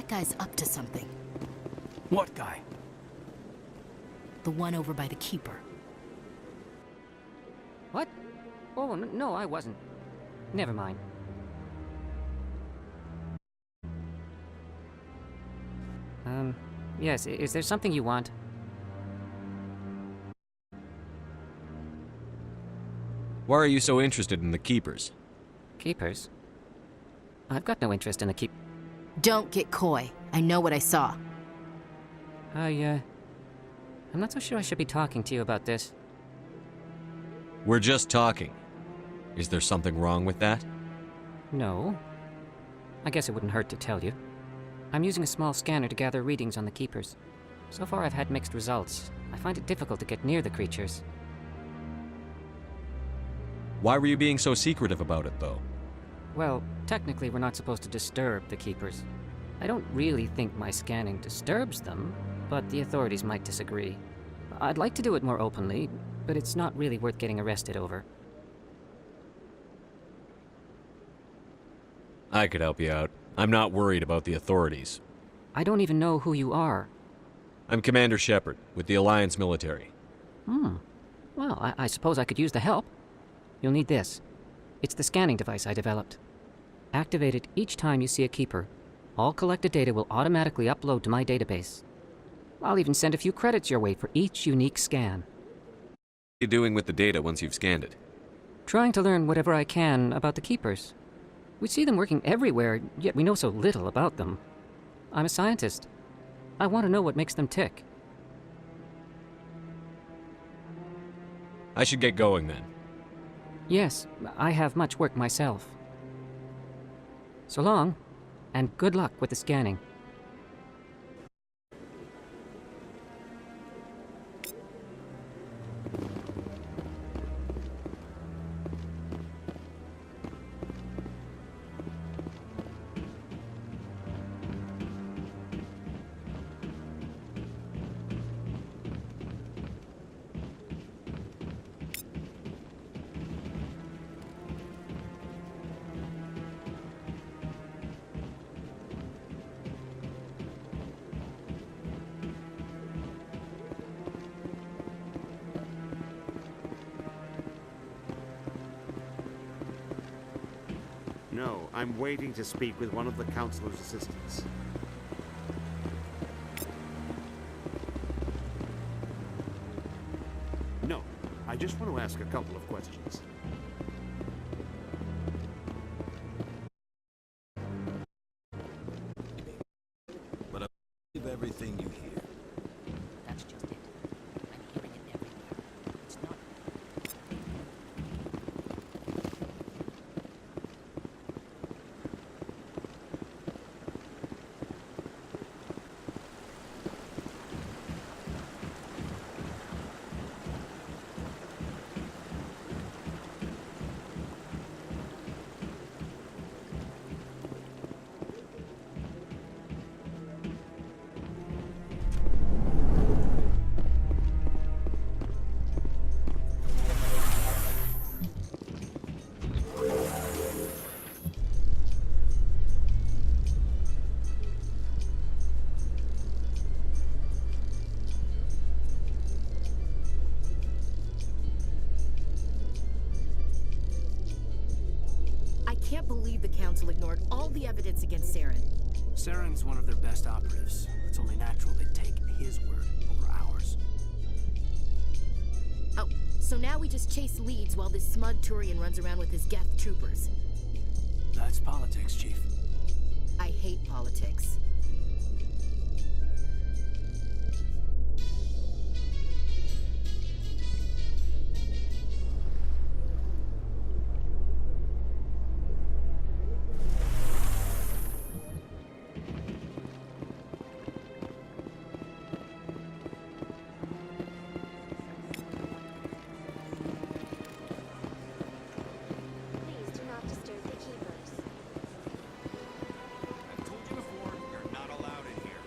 that guy's up to something. What guy? The one over by the Keeper. What? Oh, no, I wasn't. Never mind. Yes, is there something you want? Why are you so interested in the Keepers? Keepers? I've got no interest in the Don't get coy. I know what I saw. I'm not so sure I should be talking to you about this. We're just talking. Is there something wrong with that? No. I guess it wouldn't hurt to tell you. I'm using a small scanner to gather readings on the Keepers. So far I've had mixed results. I find it difficult to get near the creatures. Why were you being so secretive about it, though? Well, technically we're not supposed to disturb the Keepers. I don't really think my scanning disturbs them, but the authorities might disagree. I'd like to do it more openly, but it's not really worth getting arrested over. I could help you out. I'm not worried about the authorities. I don't even know who you are. I'm Commander Shepard, with the Alliance military. Well, I suppose I could use the help. You'll need this. It's the scanning device I developed. Activate it each time you see a Keeper. All collected data will automatically upload to my database. I'll even send a few credits your way for each unique scan. What are you doing with the data once you've scanned it? Trying to learn whatever I can about the Keepers. We see them working everywhere, yet we know so little about them. I'm a scientist. I want to know what makes them tick. I should get going then. Yes, I have much work myself. So long, and good luck with the scanning. No, I'm waiting to speak with one of the Councilor's assistants. No, I just want to ask a couple of questions. But I believe everything you hear. That's just it. I'm hearing it everywhere. It's not... I can't believe the Council ignored all the evidence against Saren. Saren's one of their best operatives. It's only natural they'd take his word over ours. Oh, so now we just chase leads while this smug Turian runs around with his Geth troopers. That's politics, Chief. I hate politics. Please do not disturb the Keepers. I've told you before, you're not allowed in here.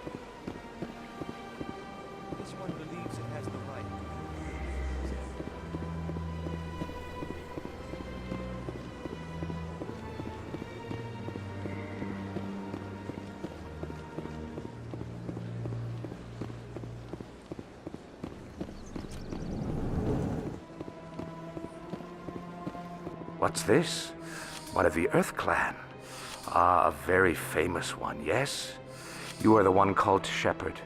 What's this? One of the Earth Clan. Ah, a very famous one, yes? You are the one called Shepherd.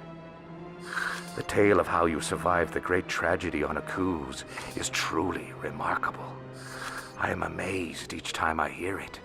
The tale of how you survived the great tragedy on Akuz is truly remarkable. I am amazed each time I hear it.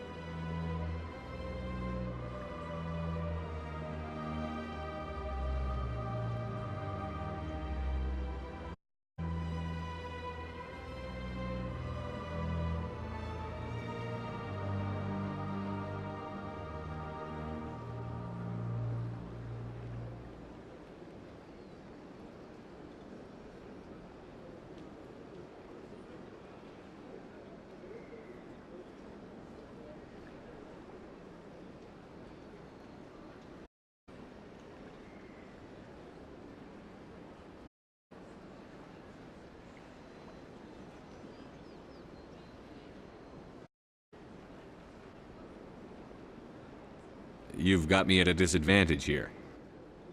You've got me at a disadvantage here.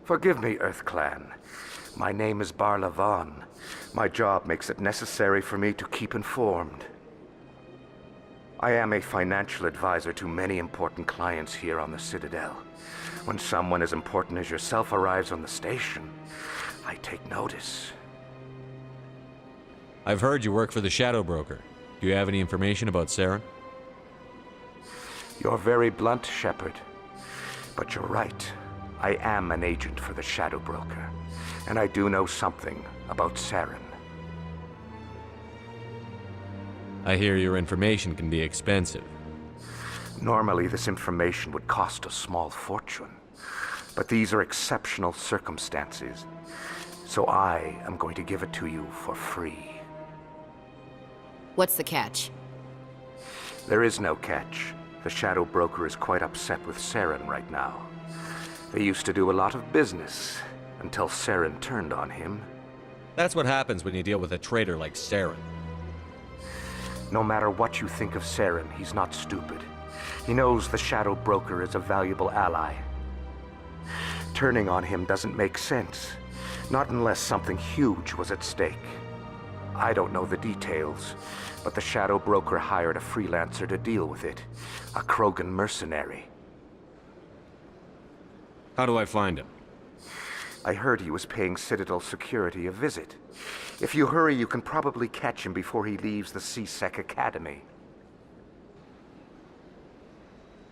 Forgive me, Earth Clan. My name is Barla Vaughn. My job makes it necessary for me to keep informed. I am a financial advisor to many important clients here on the Citadel. When someone as important as yourself arrives on the station, I take notice. I've heard you work for the Shadow Broker. Do you have any information about Saren? You're very blunt, Shepard. But you're right. I am an agent for the Shadow Broker, and I do know something about Saren. I hear your information can be expensive. Normally, this information would cost a small fortune, but these are exceptional circumstances, so I am going to give it to you for free. What's the catch? There is no catch. The Shadow Broker is quite upset with Saren right now. They used to do a lot of business, until Saren turned on him. That's what happens when you deal with a traitor like Saren. No matter what you think of Saren, he's not stupid. He knows the Shadow Broker is a valuable ally. Turning on him doesn't make sense, not unless something huge was at stake. I don't know the details, but the Shadow Broker hired a freelancer to deal with it, a Krogan mercenary. How do I find him? I heard he was paying Citadel security a visit. If you hurry, you can probably catch him before he leaves the C-Sec Academy.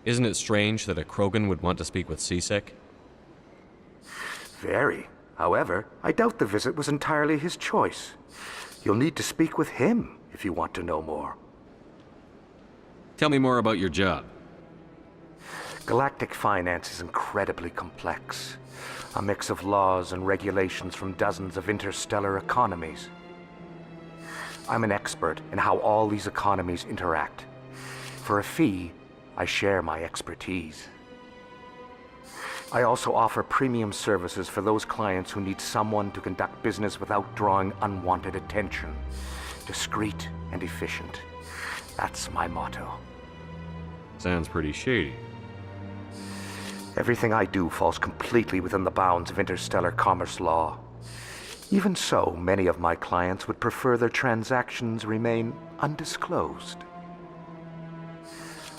Isn't it strange that a Krogan would want to speak with C-Sec? Very. However, I doubt the visit was entirely his choice. You'll need to speak with him if you want to know more. Tell me more about your job. Galactic finance is incredibly complex. A mix of laws and regulations from dozens of interstellar economies. I'm an expert in how all these economies interact. For a fee, I share my expertise. I also offer premium services for those clients who need someone to conduct business without drawing unwanted attention. Discreet and efficient. That's my motto. Sounds pretty shady. Everything I do falls completely within the bounds of interstellar commerce law. Even so, many of my clients would prefer their transactions remain undisclosed.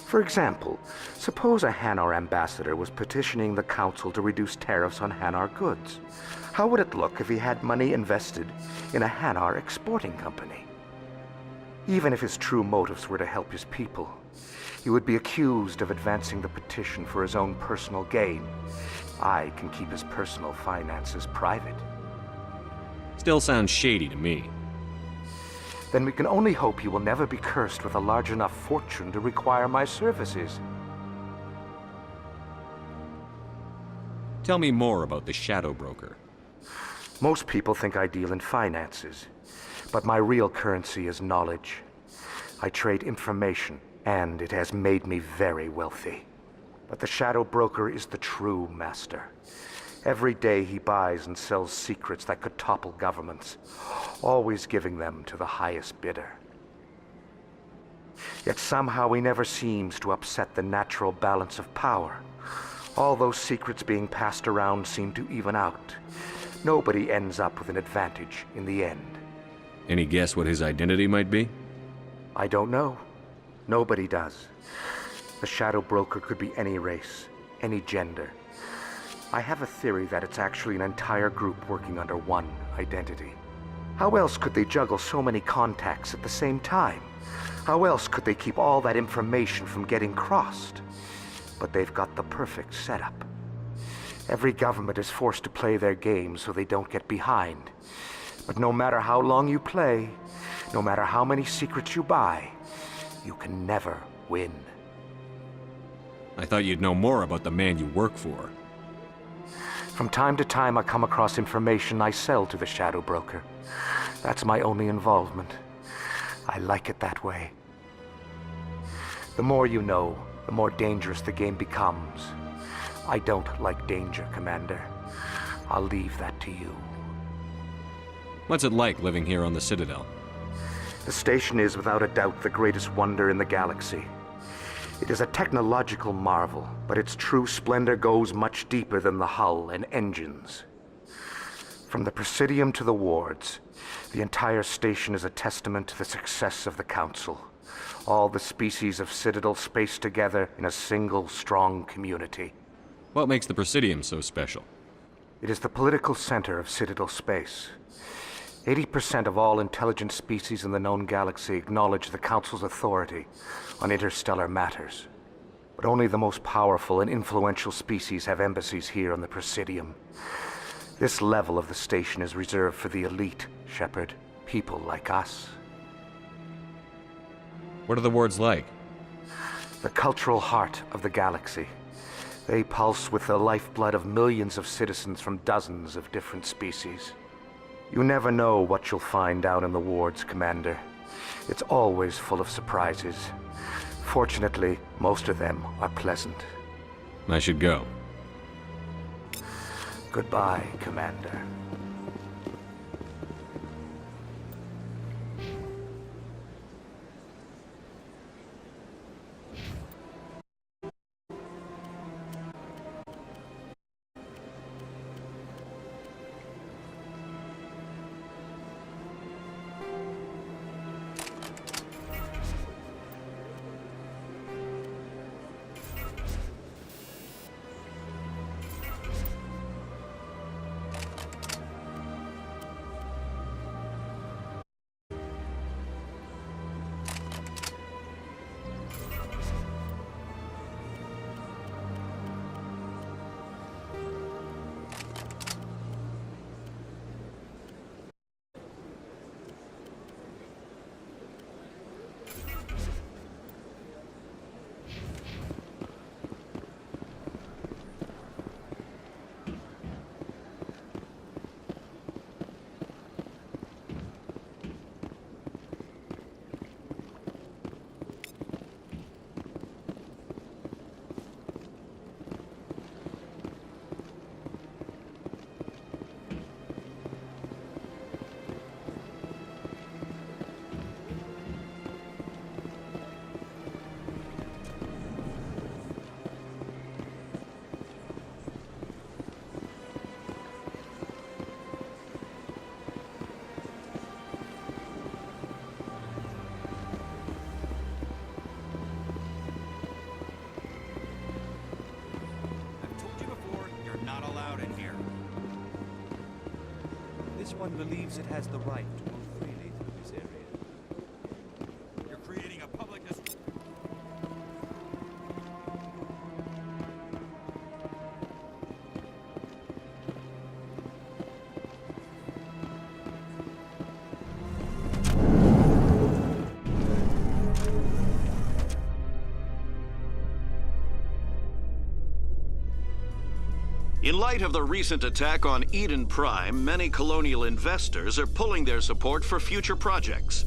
For example, suppose a Hanar ambassador was petitioning the Council to reduce tariffs on Hanar goods. How would it look if he had money invested in a Hanar exporting company? Even if his true motives were to help his people, he would be accused of advancing the petition for his own personal gain. I can keep his personal finances private. Still sounds shady to me. Then we can only hope he will never be cursed with a large enough fortune to require my services. Tell me more about the Shadow Broker. Most people think I deal in finances, but my real currency is knowledge. I trade information, and it has made me very wealthy. But the Shadow Broker is the true master. Every day he buys and sells secrets that could topple governments, always giving them to the highest bidder. Yet somehow he never seems to upset the natural balance of power. All those secrets being passed around seem to even out. Nobody ends up with an advantage in the end. Any guess what his identity might be? I don't know. Nobody does. The Shadow Broker could be any race, any gender. I have a theory that it's actually an entire group working under one identity. How else could they juggle so many contacts at the same time? How else could they keep all that information from getting crossed? But they've got the perfect setup. Every government is forced to play their game so they don't get behind. But no matter how long you play, no matter how many secrets you buy, you can never win. I thought you'd know more about the man you work for. From time to time, I come across information I sell to the Shadow Broker. That's my only involvement. I like it that way. The more you know, the more dangerous the game becomes. I don't like danger, Commander. I'll leave that to you. What's it like living here on the Citadel? The station is without a doubt the greatest wonder in the galaxy. It is a technological marvel, but its true splendor goes much deeper than the hull and engines. From the Presidium to the wards, the entire station is a testament to the success of the Council. All the species of Citadel spaced together in a single strong community. What makes the Presidium so special? It is the political center of Citadel space. 80% of all intelligent species in the known galaxy acknowledge the Council's authority on interstellar matters. But only the most powerful and influential species have embassies here on the Presidium. This level of the station is reserved for the elite, Shepard, people like us. What are the wards like? The cultural heart of the galaxy. They pulse with the lifeblood of millions of citizens from dozens of different species. You never know what you'll find down in the wards, Commander. It's always full of surprises. Fortunately, most of them are pleasant. I should go. Goodbye, Commander. This one believes it has the right to move freely through this area. You're creating a public In light of the recent attack on Eden Prime, many colonial investors are pulling their support for future projects.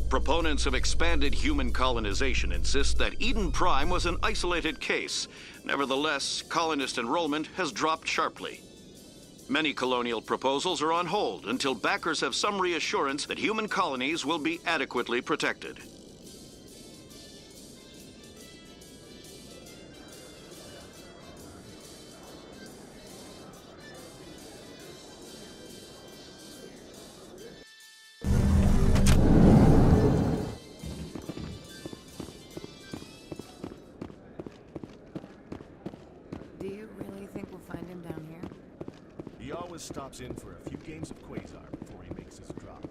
Proponents of expanded human colonization insist that Eden Prime was an isolated case. Nevertheless, colonist enrollment has dropped sharply. Many colonial proposals are on hold until backers have some reassurance that human colonies will be adequately protected. always stops in for a few games of Quasar before he makes his drop.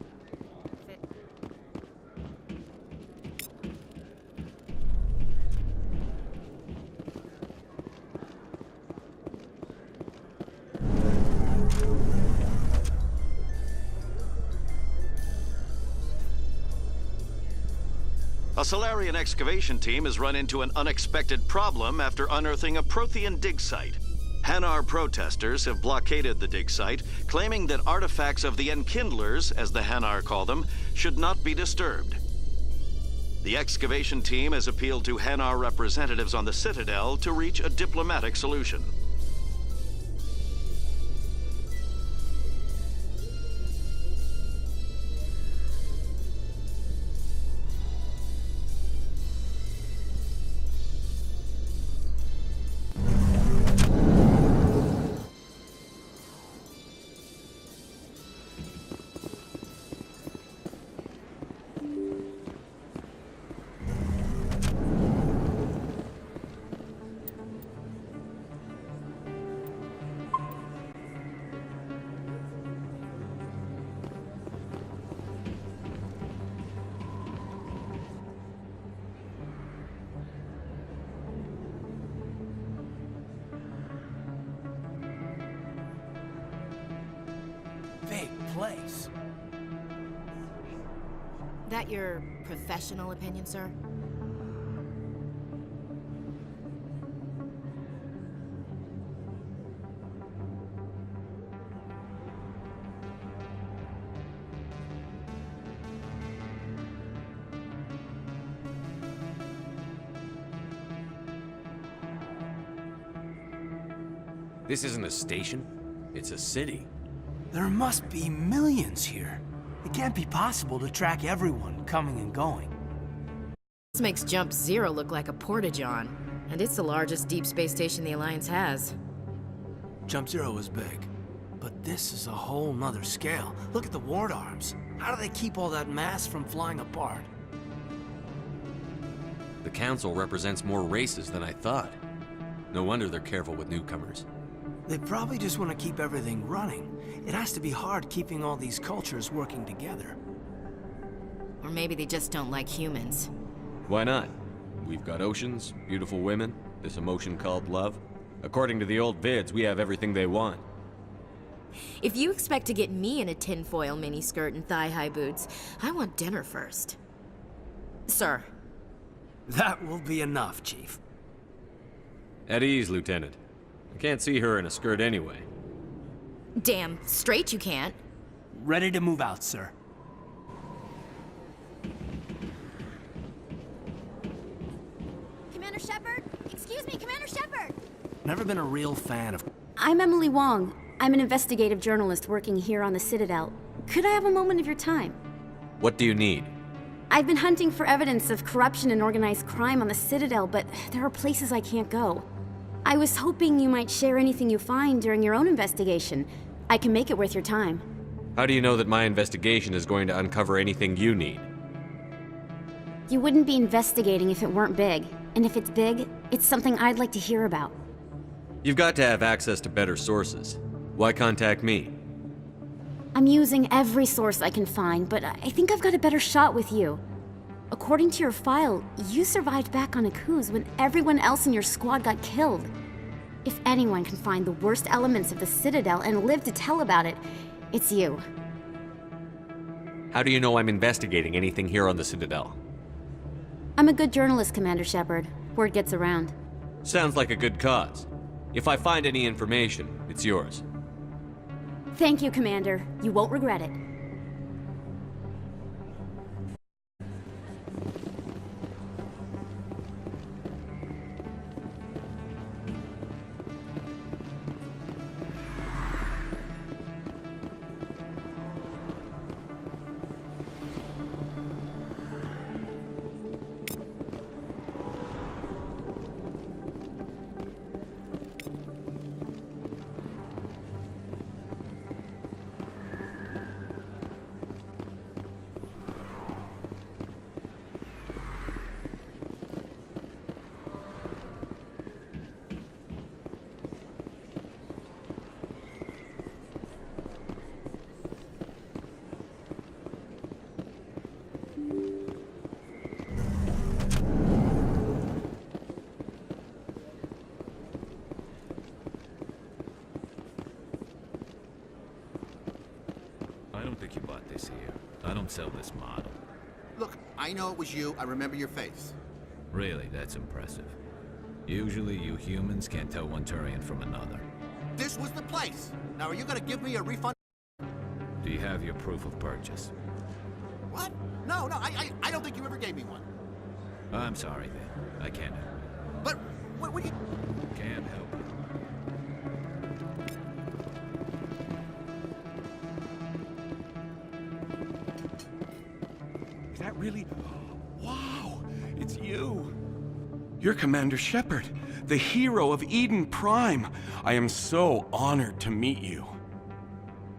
A Solarian excavation team has run into an unexpected problem after unearthing a Prothean dig site. Hanar protesters have blockaded the dig site, claiming that artifacts of the Enkindlers, as the Hanar call them, should not be disturbed. The excavation team has appealed to Hanar representatives on the Citadel to reach a diplomatic solution. Big place. That your professional opinion, sir? This isn't a station. It's a city. There must be millions here. It can't be possible to track everyone coming and going. This makes Jump Zero look like a porta-john, and it's the largest deep space station the Alliance has. Jump Zero is big, but this is a whole nother scale. Look at the ward arms. How do they keep all that mass from flying apart? The Council represents more races than I thought. No wonder they're careful with newcomers. They probably just want to keep everything running. It has to be hard keeping all these cultures working together. Or maybe they just don't like humans. Why not? We've got oceans, beautiful women, this emotion called love. According to the old vids, we have everything they want. If you expect to get me in a tinfoil miniskirt and thigh-high boots, I want dinner first. Sir. That will be enough, Chief. At ease, Lieutenant. I can't see her in a skirt anyway. Damn straight you can't. Ready to move out, sir. Commander Shepard? Excuse me, Commander Shepard! Never been a real fan of... I'm Emily Wong. I'm an investigative journalist working here on the Citadel. Could I have a moment of your time? What do you need? I've been hunting for evidence of corruption and organized crime on the Citadel, but there are places I can't go. I was hoping you might share anything you find during your own investigation. I can make it worth your time. How do you know that my investigation is going to uncover anything you need? You wouldn't be investigating if it weren't big. And if it's big, it's something I'd like to hear about. You've got to have access to better sources. Why contact me? I'm using every source I can find, but I think I've got a better shot with you. According to your file, you survived back on Akuz when everyone else in your squad got killed. If anyone can find the worst elements of the Citadel and live to tell about it, it's you. How do you know I'm investigating anything here on the Citadel? I'm a good journalist, Commander Shepard. Word gets around. Sounds like a good cause. If I find any information, it's yours. Thank you, Commander. You won't regret it. terrific you bought this here. I don't sell this model. Look, I know it was you. I remember your face. Really, that's impressive. Usually you humans can't tell one Turian from another. This was the place. Now, are you gonna give me a refund? Do you have your proof of purchase? What? No, I don't think you ever gave me one. I'm sorry then. I can't help you. But, what do you... Can't help you. Is that really... Wow! It's you! You're Commander Shepard, the hero of Eden Prime. I am so honored to meet you.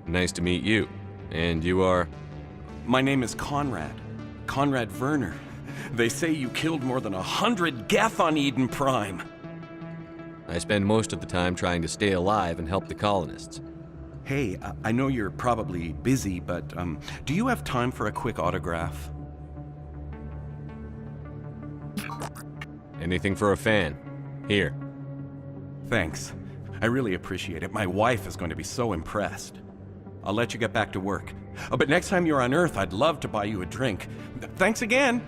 Nice to meet you. And you are? My name is Conrad. Conrad Werner. They say you killed more than 100 Geth on Eden Prime. I spend most of the time trying to stay alive and help the colonists. Hey, I know you're probably busy, but do you have time for a quick autograph? Anything for a fan. Here. Thanks. I really appreciate it. My wife is going to be so impressed. I'll let you get back to work. But next time you're on Earth, I'd love to buy you a drink. Thanks again!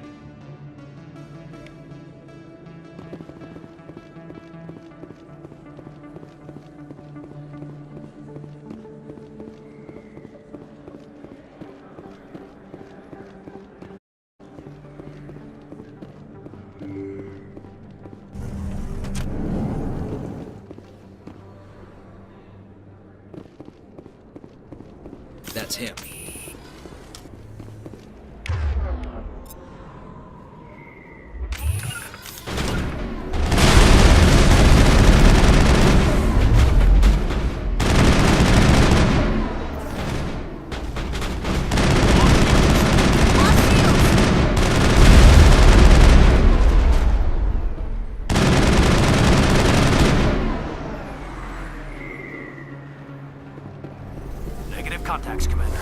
That's him. Negative contacts, Commander.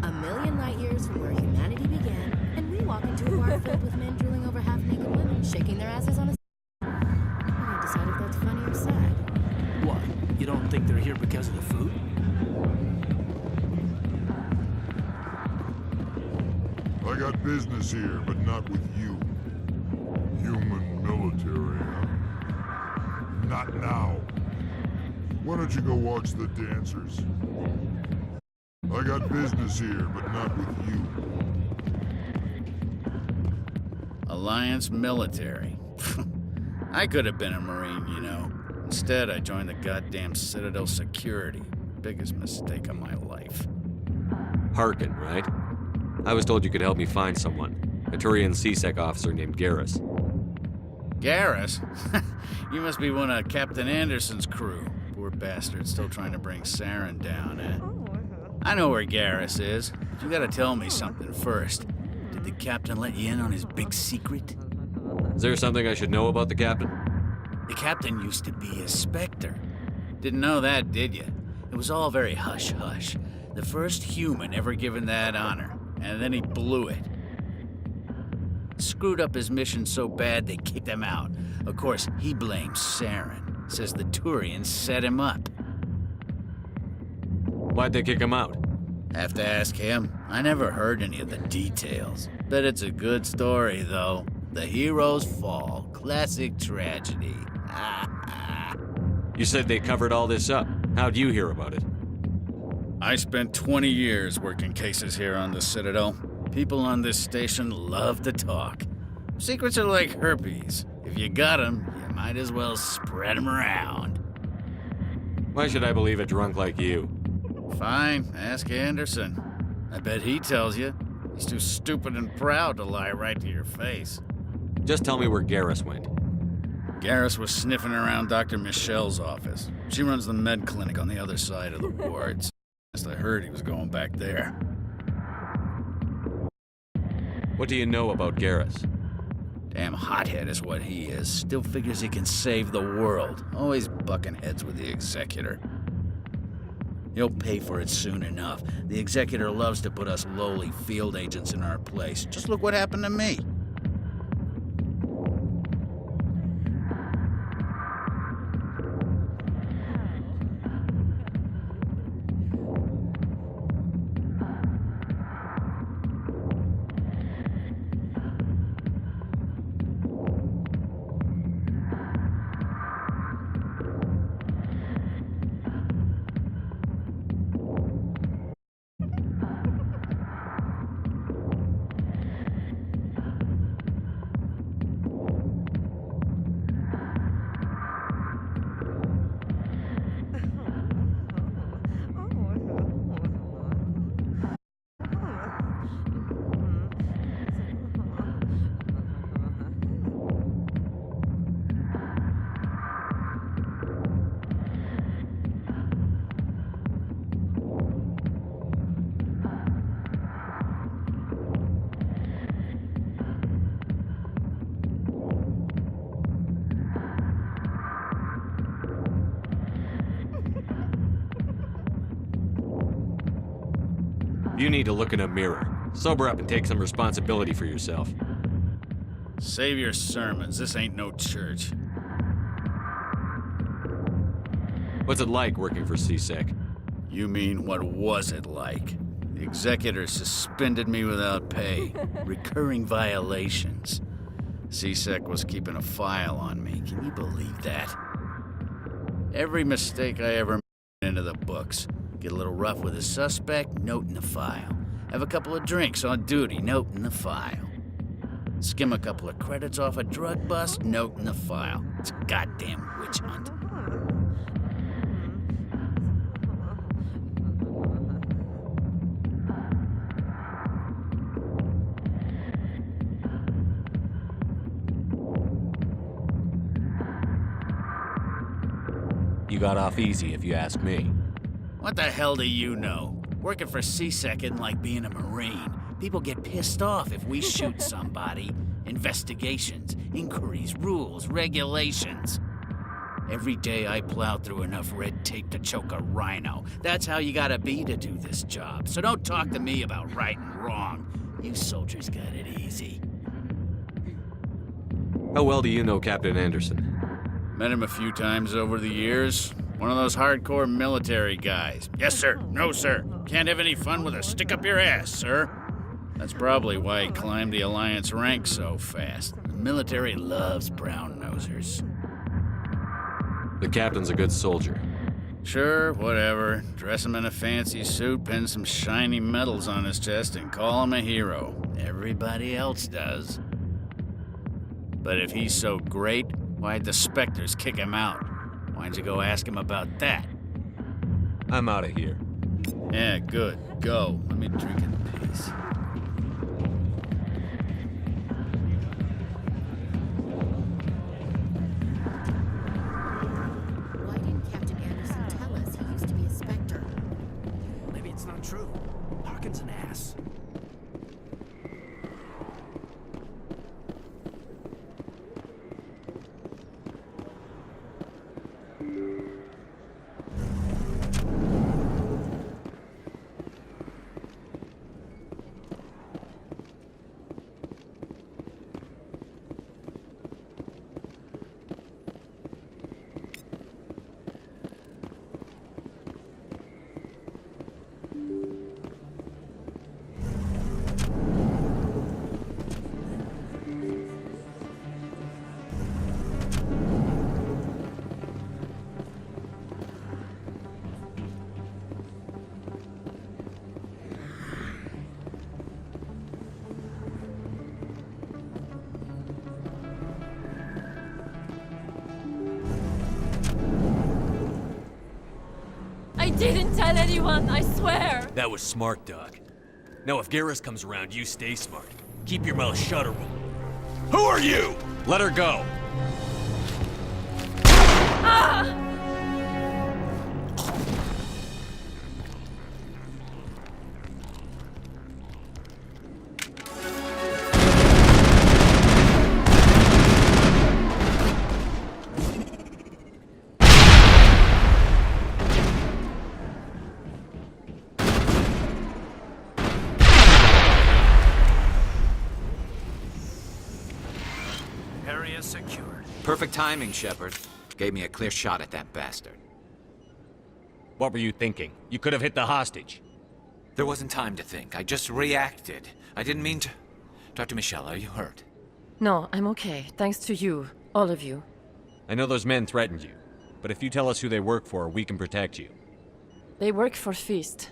A million light years from where humanity began, and we walk into a bar filled with men drooling over half-naked women, shaking their asses on a... I can't decide if that's funny or sad. What? You don't think they're here because of the food? I got business here, but not with you. Human military, huh? Not now. Why don't you go watch the dancers? I got business here, but not with you. Alliance military. I could have been a Marine, you know. Instead, I joined the goddamn Citadel security. Biggest mistake of my life. Harkin, right? I was told you could help me find someone. A Turian CSEC officer named Garrus. Garrus? You must be one of Captain Anderson's crew. Poor bastard, still trying to bring Saren down, eh? I know where Garrus is. But you gotta tell me something first. Did the captain let you in on his big secret? Is there something I should know about the captain? The captain used to be a Spectre. Didn't know that, did you? It was all very hush-hush. The first human ever given that honor. And then he blew it. Screwed up his mission so bad they kicked him out. Of course, he blames Saren. Says the Turians set him up. Why'd they kick him out? Have to ask him. I never heard any of the details. Bet it's a good story, though. The hero's fall. Classic tragedy. You said they covered all this up. How'd you hear about it? I spent 20 years working cases here on the Citadel. People on this station love to talk. Secrets are like herpes. If you got them, you might as well spread them around. Why should I believe a drunk like you? Fine, ask Anderson. I bet he tells you. He's too stupid and proud to lie right to your face. Just tell me where Garrus went. Garrus was sniffing around Dr. Michelle's office. She runs the med clinic on the other side of the wards. I heard he was going back there. What do you know about Garrus? Damn hothead is what he is. Still figures he can save the world. Always bucking heads with the Executor. He'll pay for it soon enough. The executor loves to put us lowly field agents in our place. Just look what happened to me. You need to look in a mirror. Sober up and take some responsibility for yourself. Save your sermons. This ain't no church. What's it like working for CSEC? You mean, what was it like? The executor suspended me without pay. Recurring violations. CSEC was keeping a file on me. Can you believe that? Every mistake I ever made into the books. Get a little rough with a suspect, note in the file. Have a couple of drinks on duty, note in the file. Skim a couple of credits off a drug bust, note in the file. It's a goddamn witch hunt. You got off easy, if you ask me. What the hell do you know? Working for CSEC isn't like being a Marine. People get pissed off if we shoot somebody. Investigations, inquiries, rules, regulations. Every day I plow through enough red tape to choke a rhino. That's how you gotta be to do this job. So don't talk to me about right and wrong. You soldiers got it easy. How well do you know Captain Anderson? Met him a few times over the years. One of those hardcore military guys. Yes, sir. No, sir. Can't have any fun with a stick up your ass, sir. That's probably why he climbed the Alliance ranks so fast. The military loves brown-nosers. The captain's a good soldier. Sure, whatever. Dress him in a fancy suit, pin some shiny medals on his chest, and call him a hero. Everybody else does. But if he's so great, why'd the Spectres kick him out? Why'd you go ask him about that? I'm out of here. Yeah, good. Go. Let me drink in peace. Why didn't Captain Anderson tell us he used to be a Spectre? Maybe it's not true. Harkin's an ass. I didn't tell anyone, I swear! That was smart, Doc. Now if Garrus comes around, you stay smart. Keep your mouth shut or we'll... Who are you? Let her go! Ah! area secured. Perfect timing, Shepard. Gave me a clear shot at that bastard. What were you thinking? You could have hit the hostage. There wasn't time to think. I just reacted. I didn't mean to... Dr. Michelle, are you hurt? No, I'm okay. Thanks to you. All of you. I know those men threatened you, but if you tell us who they work for, we can protect you. They work for Feast.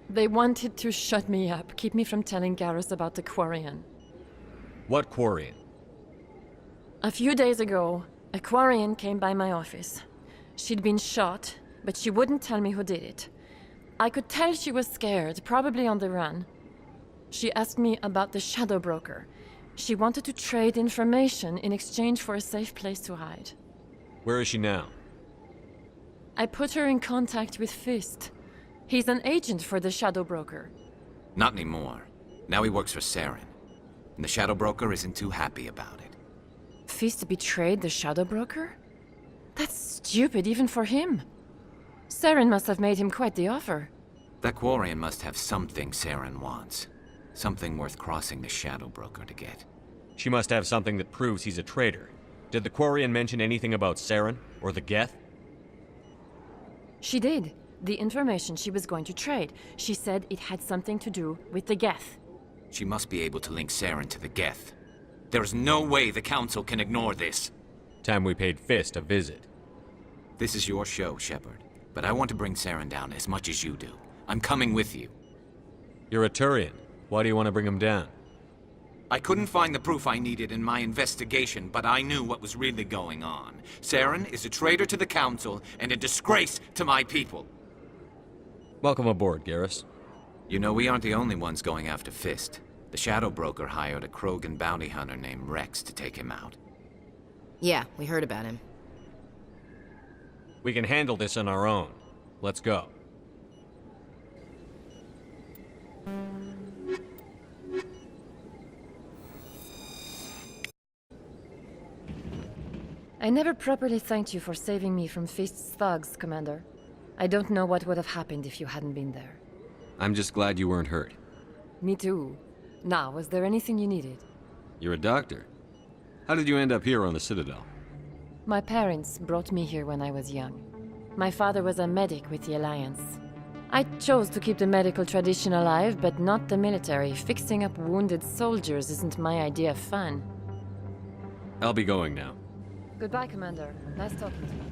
They wanted to shut me up, keep me from telling Garrus about the Quarian. What Quarian? A few days ago, a Quarian came by my office. She'd been shot, but she wouldn't tell me who did it. I could tell she was scared, probably on the run. She asked me about the Shadow Broker. She wanted to trade information in exchange for a safe place to hide. Where is she now? I put her in contact with Fist. He's an agent for the Shadow Broker. Not anymore. Now he works for Saren. And the Shadow Broker isn't too happy about it. Fist betrayed the Shadow Broker? That's stupid even for him. Saren must have made him quite the offer. That Quarian must have something Saren wants. Something worth crossing the Shadow Broker to get. She must have something that proves he's a traitor. Did the Quarian mention anything about Saren or the Geth? She did. The information she was going to trade. She said it had something to do with the Geth. She must be able to link Saren to the Geth. There's no way the Council can ignore this. Time we paid Fist a visit. This is your show, Shepard. But I want to bring Saren down as much as you do. I'm coming with you. You're a Turian. Why do you want to bring him down? I couldn't find the proof I needed in my investigation, but I knew what was really going on. Saren is a traitor to the Council and a disgrace to my people. Welcome aboard, Garrus. You know, we aren't the only ones going after Fist. The Shadow Broker hired a Krogan bounty hunter named Rex to take him out. Yeah, we heard about him. We can handle this on our own. Let's go. I never properly thanked you for saving me from Fist's thugs, Commander. I don't know what would have happened if you hadn't been there. I'm just glad you weren't hurt. Me too. Now, was there anything you needed? You're a doctor. How did you end up here on the Citadel? My parents brought me here when I was young. My father was a medic with the Alliance. I chose to keep the medical tradition alive, but not the military. Fixing up wounded soldiers isn't my idea of fun. I'll be going now. Goodbye, Commander. Nice talking to you.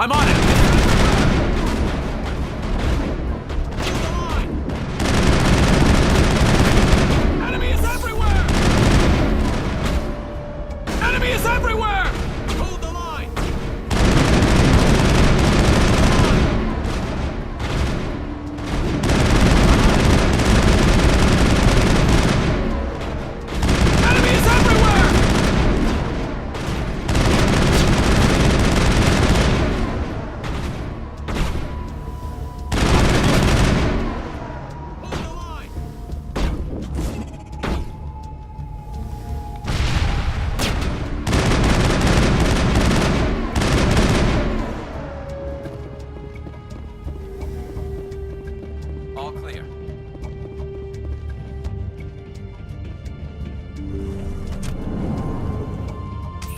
I'm on it! Enemy is everywhere! Enemy is everywhere! Hold the line! Enemy is everywhere! All clear.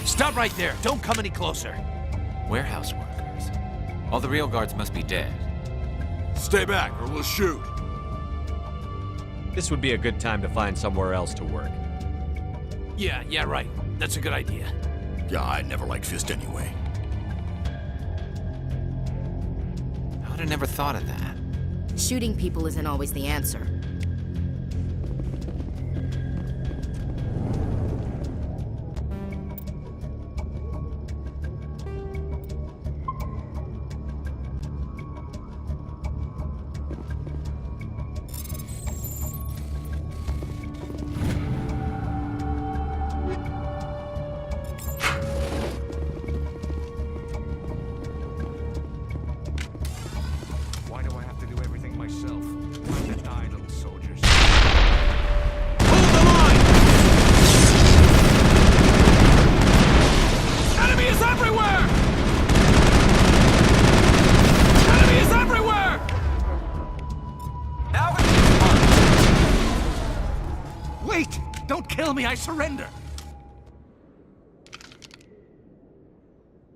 Stop right there. Don't come any closer. Warehouse workers. All the real guards must be dead. Stay back or we'll shoot. This would be a good time to find somewhere else to work. Yeah, right. That's a good idea. Yeah, I never liked Fist anyway. I would have never thought of that. Shooting people isn't always the answer. Why do I have to do everything myself? Time to die, little soldiers. Hold the line! Enemy is everywhere! Enemy is everywhere! Now wait! Don't kill me, I surrender!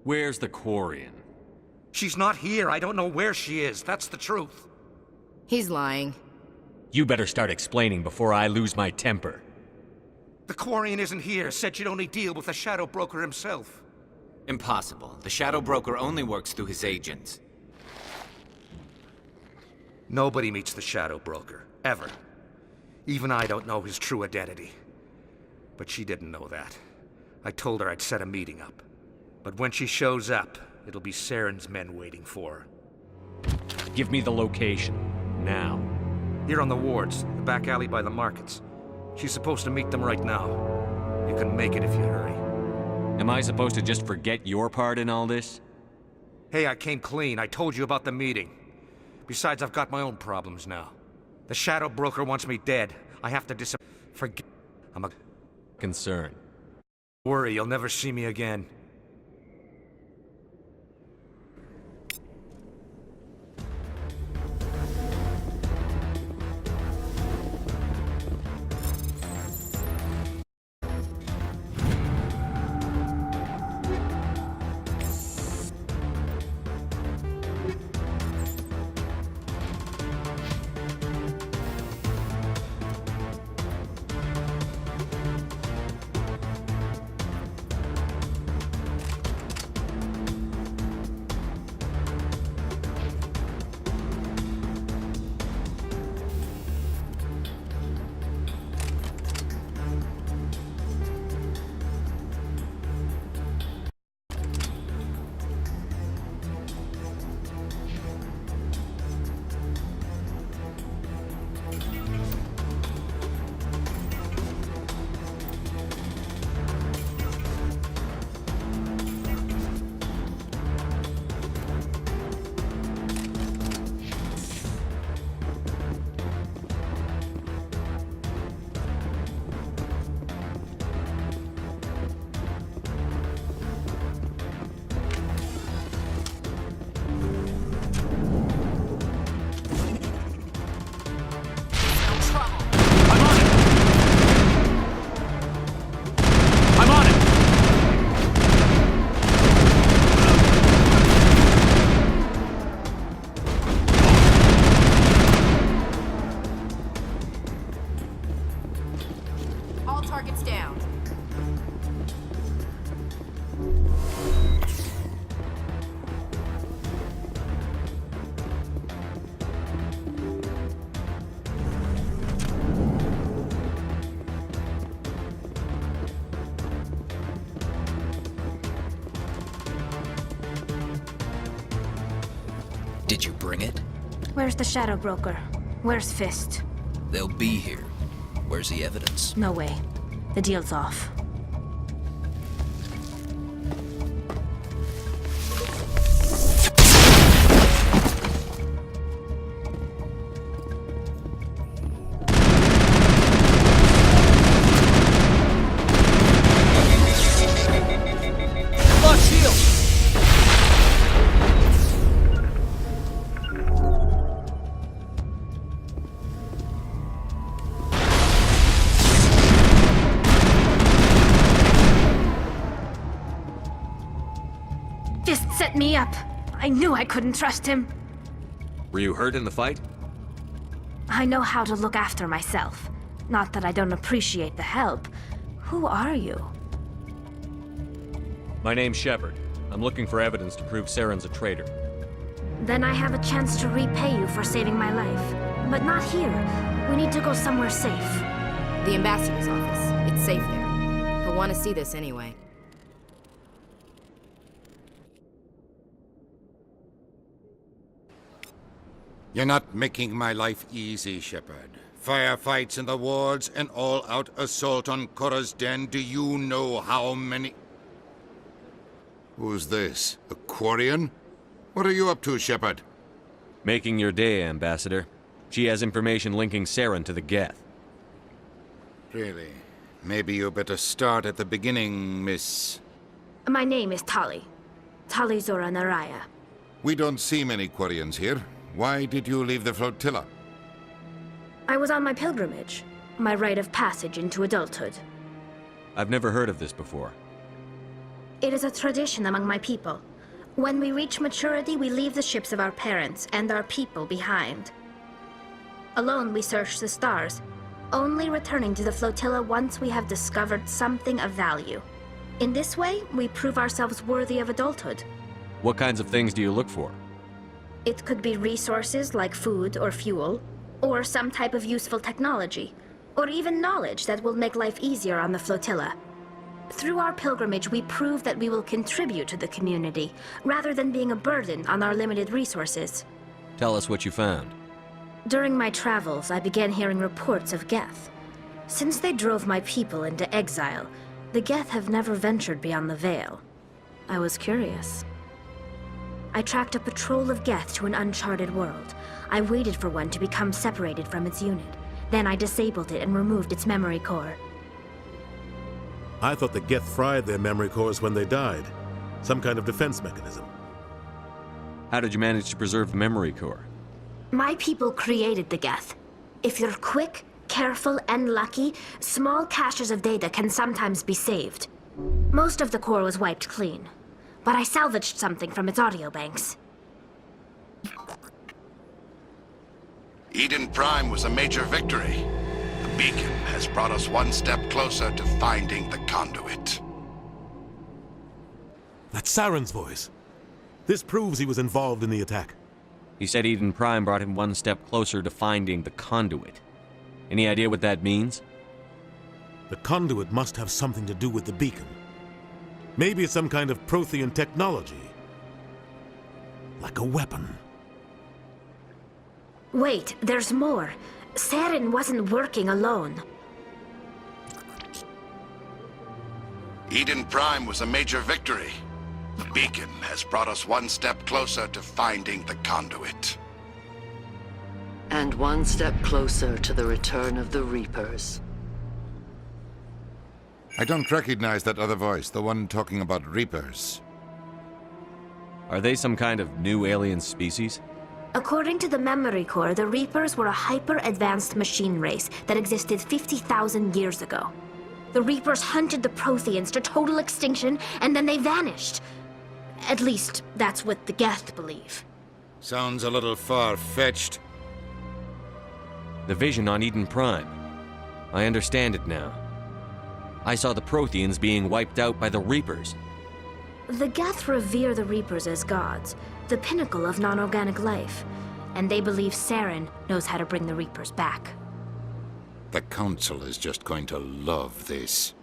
Where's the Quarian? She's not here. I don't know where she is. That's the truth. He's lying. You better start explaining before I lose my temper. The Quarian isn't here. Said she'd only deal with the Shadow Broker himself. Impossible. The Shadow Broker only works through his agents. Nobody meets the Shadow Broker, ever. Even I don't know his true identity. But she didn't know that. I told her I'd set a meeting up. But when she shows up, it'll be Saren's men waiting for her. Give me the location. Now. Here on the wards, the back alley by the markets. She's supposed to meet them right now. You can make it if you hurry. Am I supposed to just forget your part in all this? Hey, I came clean. I told you about the meeting. Besides, I've got my own problems now. The Shadow Broker wants me dead. I have to forget. I'm a concern. Worry, you'll never see me again. Did you bring it? Where's the Shadow Broker? Where's Fist? They'll be here. Where's the evidence? No way. The deal's off. Fist set me up. I knew I couldn't trust him. Were you hurt in the fight? I know how to look after myself. Not that I don't appreciate the help. Who are you? My name's Shepard. I'm looking for evidence to prove Saren's a traitor. Then I have a chance to repay you for saving my life. But not here. We need to go somewhere safe. The ambassador's office. It's safe there. He'll want to see this anyway. You're not making my life easy, Shepard. Firefights in the wards, an all-out assault on Korra's den. Do you know how many... Who's this? A Quarian? What are you up to, Shepard? Making your day, Ambassador. She has information linking Saren to the Geth. Really? Maybe you better start at the beginning, Miss... My name is Tali. Tali Zora Naraya. We don't see many Quarians here. Why did you leave the flotilla? I was on my pilgrimage. My rite of passage into adulthood. I've never heard of this before. It is a tradition among my people. When we reach maturity, we leave the ships of our parents and our people behind. Alone, we search the stars, only returning to the flotilla once we have discovered something of value. In this way, we prove ourselves worthy of adulthood. What kinds of things do you look for? It could be resources like food or fuel, or some type of useful technology, or even knowledge that will make life easier on the flotilla. Through our pilgrimage, we prove that we will contribute to the community, rather than being a burden on our limited resources. Tell us what you found. During my travels, I began hearing reports of Geth. Since they drove my people into exile, the Geth have never ventured beyond the Veil. I was curious. I tracked a patrol of Geth to an uncharted world. I waited for one to become separated from its unit. Then I disabled it and removed its memory core. I thought the Geth fried their memory cores when they died. Some kind of defense mechanism. How did you manage to preserve the memory core? My people created the Geth. If you're quick, careful, and lucky, small caches of data can sometimes be saved. Most of the core was wiped clean, but I salvaged something from its audio banks. Eden Prime was a major victory. The beacon has brought us one step closer to finding the conduit. That's Saren's voice. This proves he was involved in the attack. He said Eden Prime brought him one step closer to finding the conduit. Any idea what that means? The conduit must have something to do with the beacon. Maybe it's some kind of Prothean technology. Like a weapon. Wait, there's more. Saren wasn't working alone. Eden Prime was a major victory. The beacon has brought us one step closer to finding the conduit. And one step closer to the return of the Reapers. I don't recognize that other voice, the one talking about Reapers. Are they some kind of new alien species? According to the memory core, the Reapers were a hyper-advanced machine race that existed 50,000 years ago. The Reapers hunted the Protheans to total extinction, and then they vanished. At least, that's what the Geth believe. Sounds a little far-fetched. The vision on Eden Prime. I understand it now. I saw the Protheans being wiped out by the Reapers. The Geth revere the Reapers as gods, the pinnacle of non-organic life, and they believe Saren knows how to bring the Reapers back. The Council is just going to love this.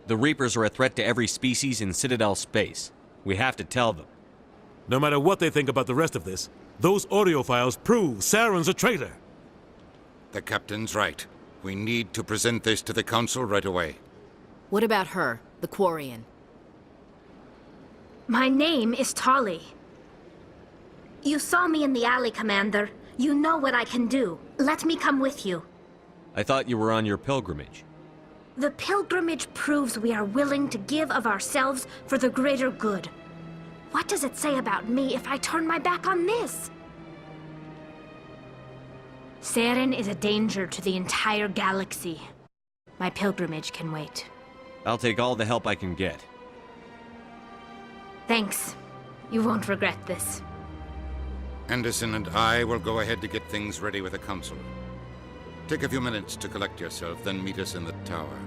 The Reapers are a threat to every species in Citadel space. We have to tell them. No matter what they think about the rest of this, Those audio files prove Saren's a traitor. The captain's right. We need to present this to the council right away. What about her, the Quarian? My name is Tolly. You saw me in the alley, Commander. You know what I can do. Let me come with you. I thought you were on your pilgrimage. The pilgrimage proves we are willing to give of ourselves for the greater good. What does it say about me if I turn my back on this? Saren is a danger to the entire galaxy. My pilgrimage can wait. I'll take all the help I can get. Thanks. You won't regret this. Anderson and I will go ahead to get things ready with the council. Take a few minutes to collect yourself, then meet us in the tower.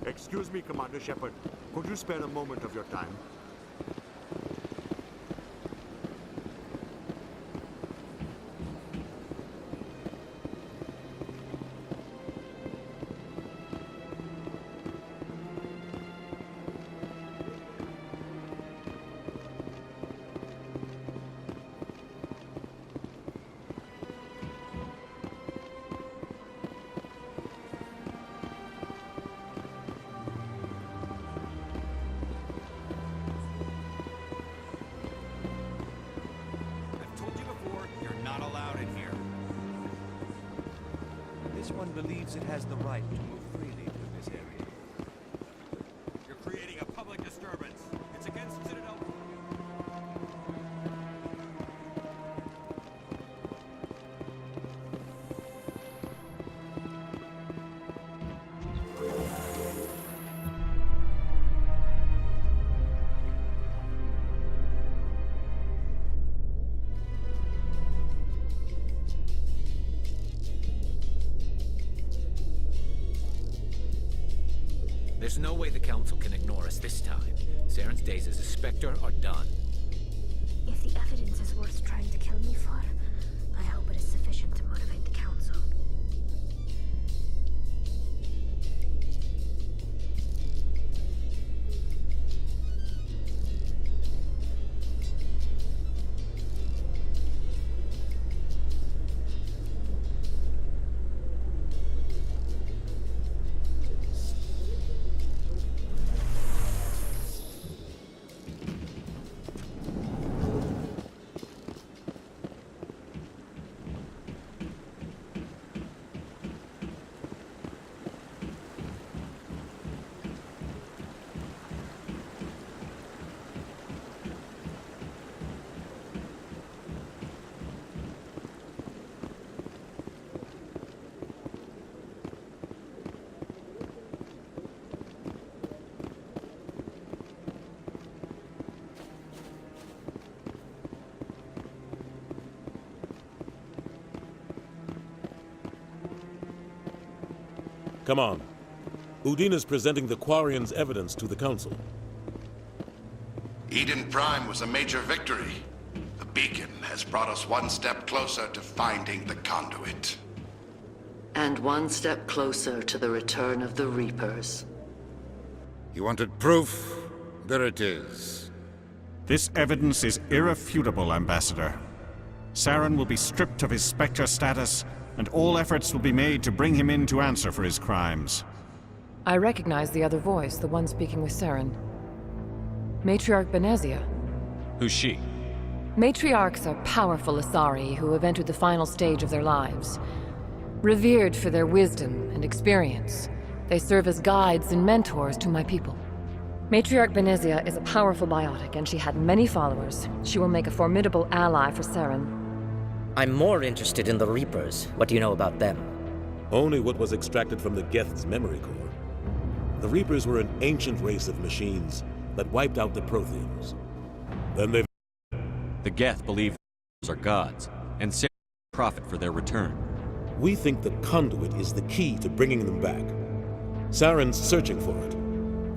Excuse me, Commander Shepard. Could you spare a moment of your time? This one believes it has the right to move freely through this area. You're creating a public disturbance. It's against Citadel. There's no way the Council can ignore us this time. Saren's days as a Spectre are done. If the evidence is worth trying to kill me for, I hope it is sufficient to motivate the Council. Come on. Udine is presenting the Quarian's evidence to the Council. Eden Prime was a major victory. The beacon has brought us one step closer to finding the conduit. And one step closer to the return of the Reapers. You wanted proof? There it is. This evidence is irrefutable, Ambassador. Saren will be stripped of his Spectre status, and all efforts will be made to bring him in to answer for his crimes. I recognize the other voice, the one speaking with Saren. Matriarch Benezia. Who's she? Matriarchs are powerful Asari who have entered the final stage of their lives. Revered for their wisdom and experience, they serve as guides and mentors to my people. Matriarch Benezia is a powerful biotic, and she had many followers. She will make a formidable ally for Saren. I'm more interested in the Reapers. What do you know about them? Only what was extracted from the Geth's memory core. The Reapers were an ancient race of machines that wiped out the Protheans. Then they... The Geth believe are gods, and Saren will profit for their return. We think the conduit is the key to bringing them back. Saren's searching for it.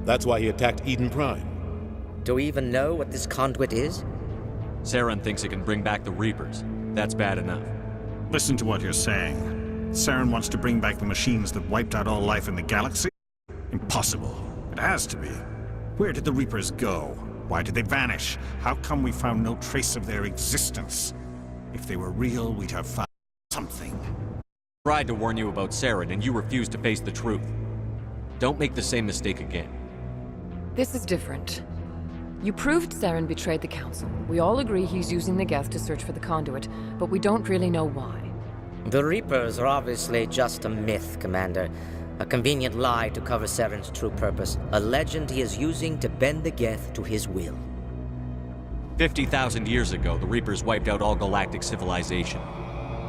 That's why he attacked Eden Prime. Do we even know what this conduit is? Saren thinks it can bring back the Reapers. That's bad enough. Listen to what you're saying. Saren wants to bring back the machines that wiped out all life in the galaxy? Impossible. It has to be. Where did the Reapers go? Why did they vanish? How come we found no trace of their existence? If they were real, we'd have found something. I tried to warn you about Saren, and you refused to face the truth. Don't make the same mistake again. This is different. You proved Saren betrayed the Council. We all agree he's using the Geth to search for the conduit, but we don't really know why. The Reapers are obviously just a myth, Commander. A convenient lie to cover Saren's true purpose. A legend he is using to bend the Geth to his will. 50,000 years ago, the Reapers wiped out all galactic civilization.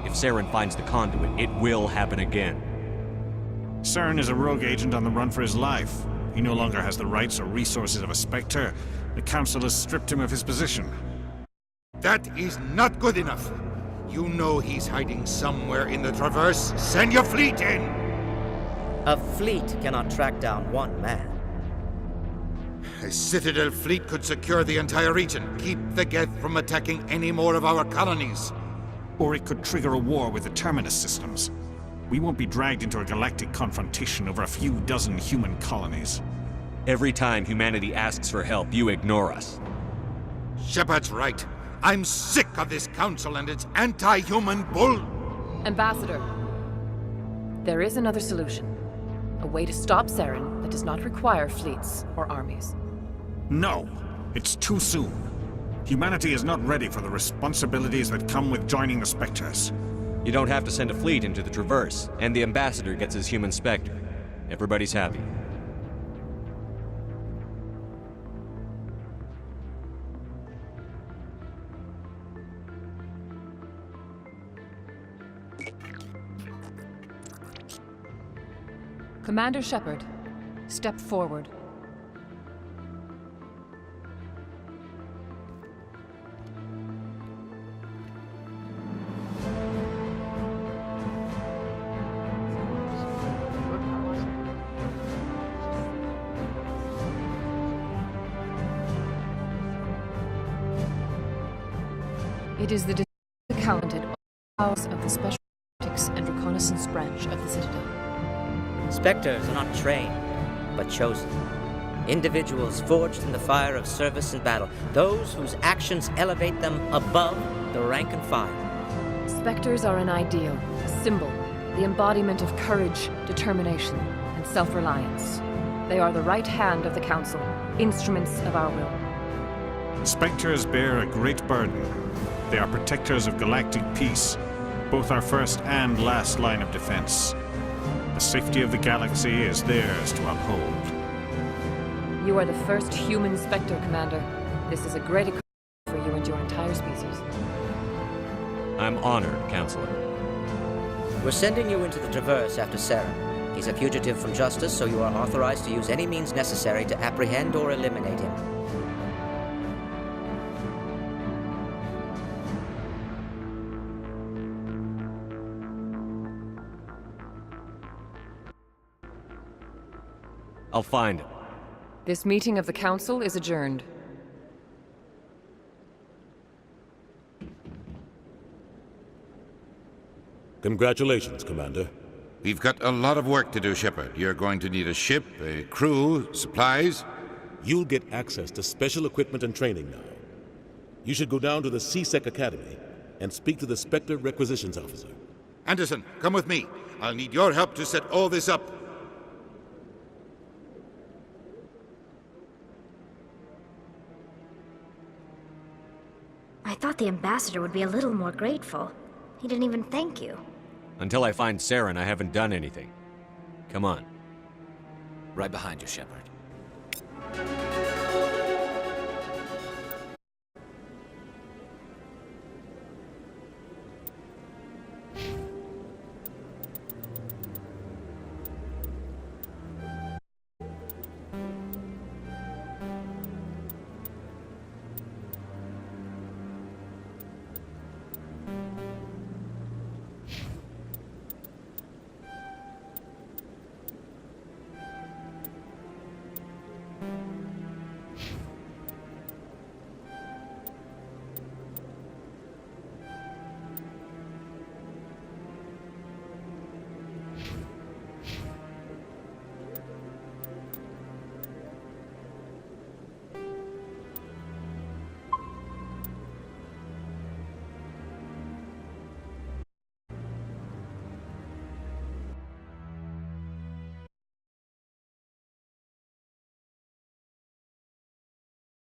If Saren finds the conduit, it will happen again. Saren is a rogue agent on the run for his life. He no longer has the rights or resources of a Spectre. The Council has stripped him of his position. That is not good enough. You know he's hiding somewhere in the Traverse. Send your fleet in! A fleet cannot track down one man. A Citadel fleet could secure the entire region, keep the Geth from attacking any more of our colonies. Or it could trigger a war with the Terminus systems. We won't be dragged into a galactic confrontation over a few dozen human colonies. Every time humanity asks for help, you ignore us. Shepard's right. I'm sick of this council and its anti-human bull. Ambassador, there is another solution. A way to stop Saren that does not require fleets or armies. No, it's too soon. Humanity is not ready for the responsibilities that come with joining the Spectres. You don't have to send a fleet into the Traverse, and the Ambassador gets his human Spectre. Everybody's happy. Commander Shepard, step forward. It is the talented house of the Special Tactics and Reconnaissance Branch of the Citadel. Spectres are not trained, but chosen. Individuals forged in the fire of service and battle. Those whose actions elevate them above the rank and file. Spectres are an ideal, a symbol, the embodiment of courage, determination, and self-reliance. They are the right hand of the Council, instruments of our will. Spectres bear a great burden. They are protectors of galactic peace, both our first and last line of defense. The safety of the galaxy is theirs to uphold. You are the first human Spectre, Commander. This is a great accomplishment for you and your entire species. I'm honored, Counselor. We're sending you into the Traverse after Saren. He's a fugitive from justice, so you are authorized to use any means necessary to apprehend or eliminate him. I'll find him. This meeting of the Council is adjourned. Congratulations, Commander. We've got a lot of work to do, Shepard. You're going to need a ship, a crew, supplies. You'll get access to special equipment and training now. You should go down to the C-Sec Academy and speak to the Spectre Requisitions Officer. Anderson, come with me. I'll need your help to set all this up. thought the ambassador would be a little more grateful. He didn't even thank you. Until I find Saren, I haven't done anything. Come on. Right behind you, Shepard.